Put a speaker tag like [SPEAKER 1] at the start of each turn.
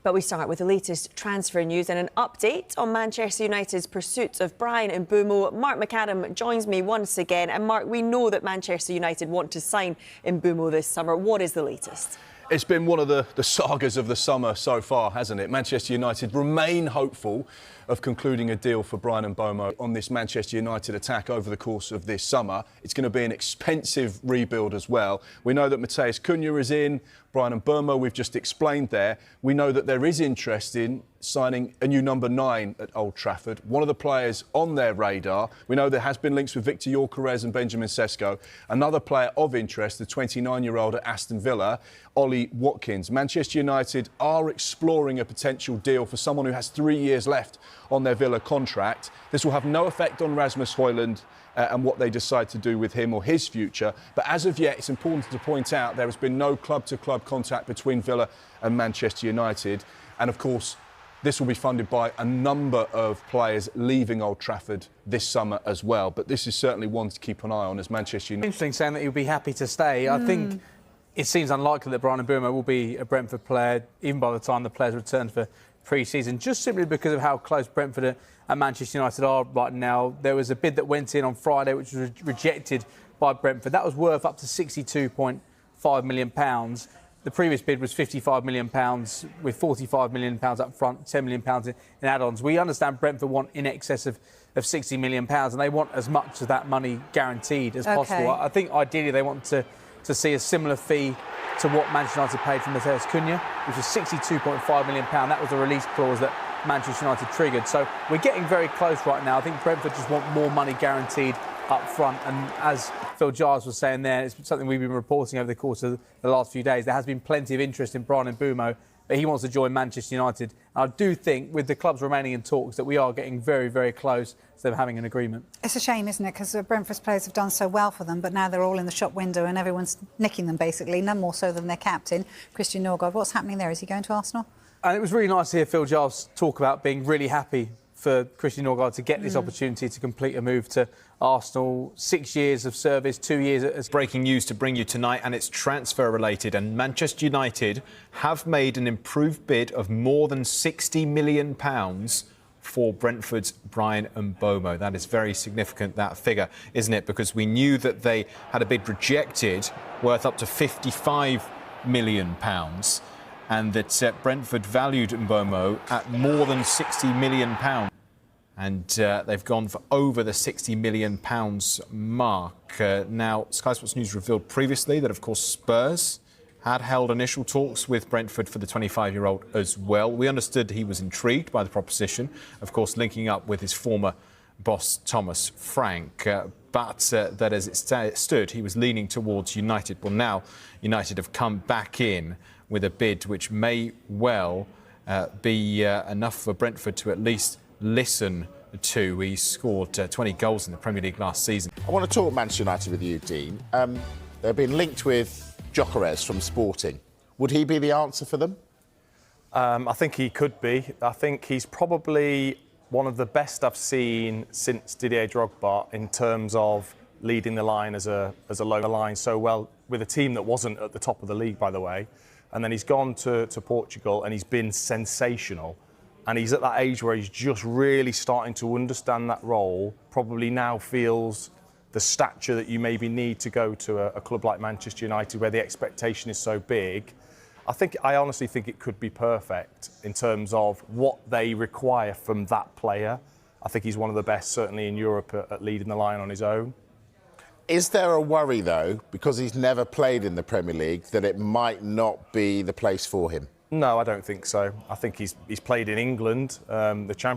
[SPEAKER 1] But we start with the latest transfer news and an update on Manchester United's pursuit of Bryan Mbeumo. Mark McAdam joins me once again. And Mark, we know that Manchester United want to sign Mbeumo this summer. What is the latest?
[SPEAKER 2] It's been one of the sagas of the summer so far, hasn't it? Manchester United remain hopeful of concluding a deal for Bryan Mbeumo on this Manchester United attack over the course of this summer. It's going to be an expensive rebuild as well. We know that Matheus Cunha is in, Bryan Mbeumo we've just explained there. We know that there is interest in signing a new number 9 at Old Trafford. One of the players on their radar. We know there has been links with Victor Gyokeres and Benjamin Sesko. Another player of interest, the 29-year-old at Aston Villa, Ollie Watkins. Manchester United are exploring a potential deal for someone who has 3 years left on their Villa contract. This will have no effect on Rasmus Højlund and what they decide to do with him or his future. But as of yet, it's important to point out there has been no club-to-club contact between Villa and Manchester United. And of course, this will be funded by a number of players leaving Old Trafford this summer as well. But this is certainly one to keep an eye on as Manchester United.
[SPEAKER 3] Interesting saying that he'll be happy to stay. I think it seems unlikely that Bryan Mbeumo will be a Brentford player, even by the time the players return for pre-season, just simply because of how close Brentford and Manchester United are right now. There was a bid that went in on Friday which was rejected by Brentford. That was worth up to £62.5 million. The previous bid was £55 million with £45 million up front, £10 million in add-ons. We understand Brentford want in excess of £60 million and they want as much of that money guaranteed as possible. I think ideally they want to see a similar fee to what Manchester United paid for Matheus Cunha, which was £62.5 million. That was the release clause that Manchester United triggered. So we're getting very close right now. I think Brentford just want more money guaranteed up front. And as Phil Giles was saying there, it's something we've been reporting over the course of the last few days. There has been plenty of interest in Bryan Mbeumo, but he wants to join Manchester United. And I do think, with the clubs remaining in talks, that we are getting very, very close to them having an agreement.
[SPEAKER 4] It's a shame, isn't it? Because Brentford's players have done so well for them, but now they're all in the shop window and everyone's nicking them, basically, none more so than their captain, Christian Norgard. What's happening there? Is he going to Arsenal? And
[SPEAKER 3] it was really nice to hear Phil Giles talk about being really happy for Christian Norgard to get this opportunity to complete a move to Arsenal. 6 years of service, 2 years as...
[SPEAKER 5] Breaking news to bring you tonight, and it's transfer related, and Manchester United have made an improved bid of more than £60 million for Brentford's Bryan Mbeumo. That is very significant, that figure, isn't it? Because we knew that they had a bid rejected worth up to £55 million, and that Brentford valued Mbeumo at more than £60 million. And they've gone for over the £60 million mark. Now, Sky Sports News revealed previously that, of course, Spurs had held initial talks with Brentford for the 25-year-old as well. We understood he was intrigued by the proposition, of course, linking up with his former boss, Thomas Frank. But that as it stood, he was leaning towards United. Well, now United have come back in with a bid which may well be enough for Brentford to at least listen to. He scored 20 goals in the Premier League last season.
[SPEAKER 6] I want to talk Manchester United with you, Dean. They've been linked with Jotarez from Sporting. Would he be the answer for them?
[SPEAKER 7] I think he could be. I think he's probably one of the best I've seen since Didier Drogba in terms of leading the line as a lower line so well with a team that wasn't at the top of the league, by the way. And then he's gone to Portugal and he's been sensational. And he's at that age where he's just really starting to understand that role, probably now feels the stature that you maybe need to go to a club like Manchester United where the expectation is so big. I honestly think it could be perfect in terms of what they require from that player. I think he's one of the best, certainly in Europe, at leading the line on his own.
[SPEAKER 6] Is there a worry, though, because he's never played in the Premier League, that it might not be the place for him?
[SPEAKER 7] No, I don't think so. I think he's played in England, the Champions